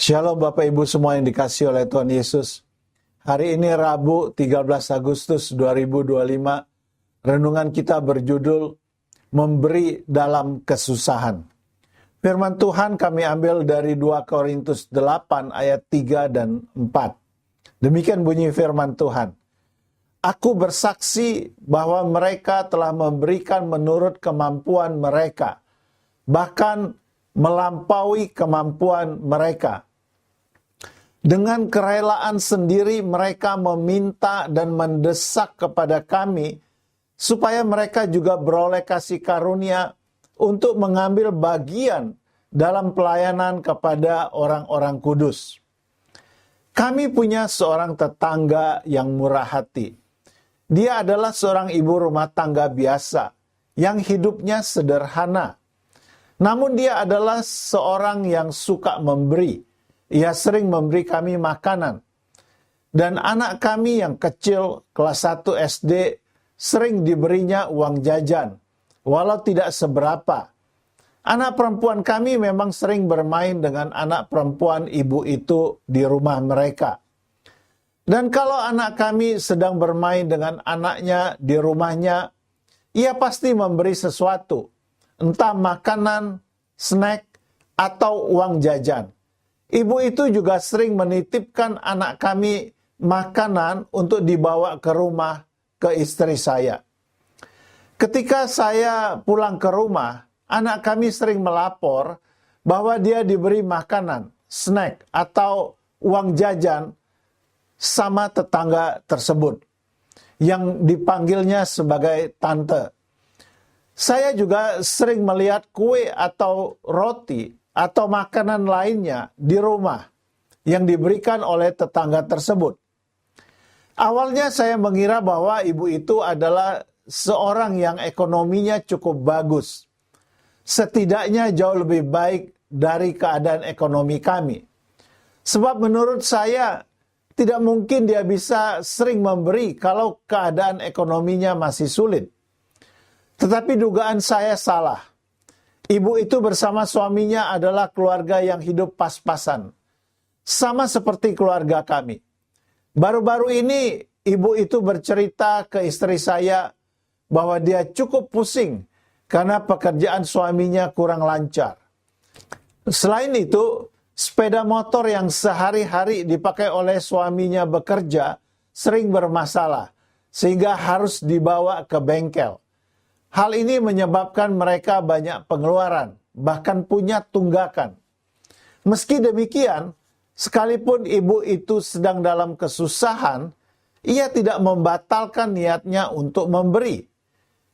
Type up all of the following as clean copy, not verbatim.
Shalom Bapak Ibu semua yang dikasihi oleh Tuhan Yesus. Hari ini Rabu 13 Agustus 2025. Renungan kita berjudul Memberi dalam Kesusahan. Firman Tuhan kami ambil dari 2 Korintus 8 ayat 3 dan 4. Demikian bunyi firman Tuhan. Aku bersaksi bahwa mereka telah memberikan menurut kemampuan mereka, bahkan melampaui kemampuan mereka. Dengan kerelaan sendiri mereka meminta dan mendesak kepada kami supaya mereka juga beroleh kasih karunia untuk mengambil bagian dalam pelayanan kepada orang-orang kudus. Kami punya seorang tetangga yang murah hati. Dia adalah seorang ibu rumah tangga biasa yang hidupnya sederhana. Namun dia adalah seorang yang suka memberi. Ia sering memberi kami makanan. Dan anak kami yang kecil, kelas 1 SD, sering diberinya uang jajan, walau tidak seberapa. Anak perempuan kami memang sering bermain dengan anak perempuan ibu itu di rumah mereka. Dan kalau anak kami sedang bermain dengan anaknya di rumahnya, ia pasti memberi sesuatu. Entah makanan, snack, atau uang jajan. Ibu itu juga sering menitipkan anak kami makanan untuk dibawa ke rumah ke istri saya. Ketika saya pulang ke rumah, anak kami sering melapor bahwa dia diberi makanan, snack, atau uang jajan sama tetangga tersebut yang dipanggilnya sebagai tante. Saya juga sering melihat kue atau roti atau makanan lainnya di rumah yang diberikan oleh tetangga tersebut. Awalnya saya mengira bahwa ibu itu adalah seorang yang ekonominya cukup bagus. Setidaknya jauh lebih baik dari keadaan ekonomi kami. Sebab menurut saya tidak mungkin dia bisa sering memberi kalau keadaan ekonominya masih sulit. Tetapi dugaan saya salah. Ibu itu bersama suaminya adalah keluarga yang hidup pas-pasan. Sama seperti keluarga kami. Baru-baru ini ibu itu bercerita ke istri saya bahwa dia cukup pusing karena pekerjaan suaminya kurang lancar. Selain itu, sepeda motor yang sehari-hari dipakai oleh suaminya bekerja sering bermasalah sehingga harus dibawa ke bengkel. Hal ini menyebabkan mereka banyak pengeluaran, bahkan punya tunggakan. Meski demikian, sekalipun ibu itu sedang dalam kesusahan, ia tidak membatalkan niatnya untuk memberi.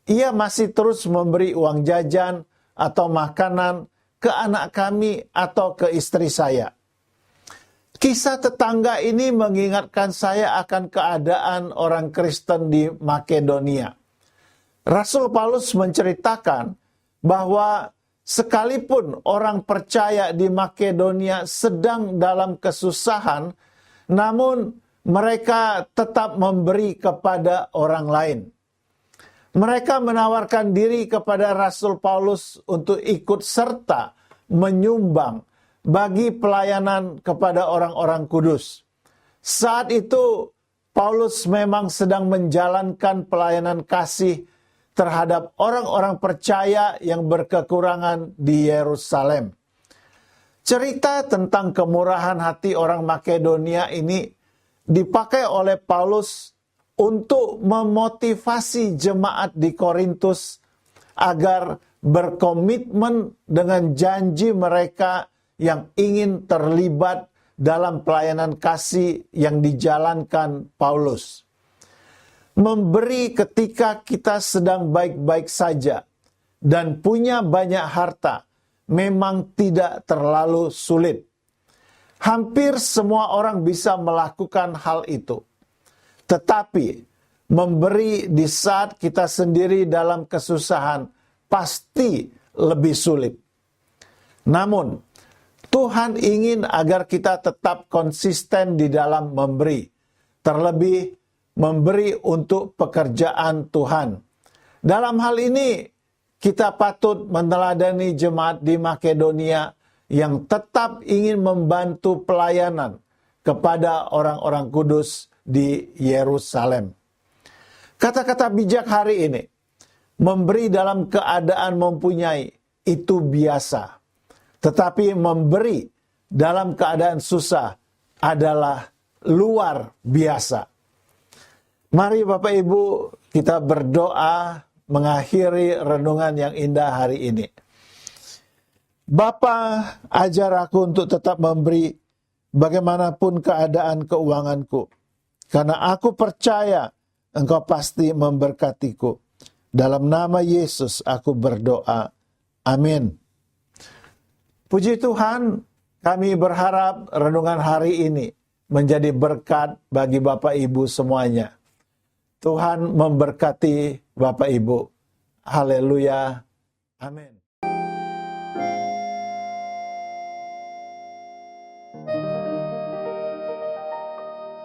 Ia masih terus memberi uang jajan atau makanan ke anak kami atau ke istri saya. Kisah tetangga ini mengingatkan saya akan keadaan orang Kristen di Makedonia. Rasul Paulus menceritakan bahwa sekalipun orang percaya di Makedonia sedang dalam kesusahan, namun mereka tetap memberi kepada orang lain. Mereka menawarkan diri kepada Rasul Paulus untuk ikut serta menyumbang bagi pelayanan kepada orang-orang kudus. Saat itu Paulus memang sedang menjalankan pelayanan kasih terhadap orang-orang percaya yang berkekurangan di Yerusalem. Cerita tentang kemurahan hati orang Makedonia ini dipakai oleh Paulus untuk memotivasi jemaat di Korintus agar berkomitmen dengan janji mereka yang ingin terlibat dalam pelayanan kasih yang dijalankan Paulus. Memberi ketika kita sedang baik-baik saja dan punya banyak harta memang tidak terlalu sulit. Hampir semua orang bisa melakukan hal itu. Tetapi memberi di saat kita sendiri dalam kesusahan pasti lebih sulit. Namun, Tuhan ingin agar kita tetap konsisten di dalam memberi. Terlebih memberi untuk pekerjaan Tuhan. Dalam hal ini, kita patut meneladani jemaat di Makedonia yang tetap ingin membantu pelayanan kepada orang-orang kudus di Yerusalem. Kata-kata bijak hari ini, memberi dalam keadaan mempunyai, itu biasa. Tetapi memberi dalam keadaan susah adalah luar biasa. Mari Bapak Ibu kita berdoa mengakhiri renungan yang indah hari ini. Bapa, ajar aku untuk tetap memberi bagaimanapun keadaan keuanganku. Karena aku percaya Engkau pasti memberkatiku. Dalam nama Yesus aku berdoa. Amin. Puji Tuhan, kami berharap renungan hari ini menjadi berkat bagi Bapak Ibu semuanya. Tuhan memberkati Bapak Ibu. Haleluya. Amin.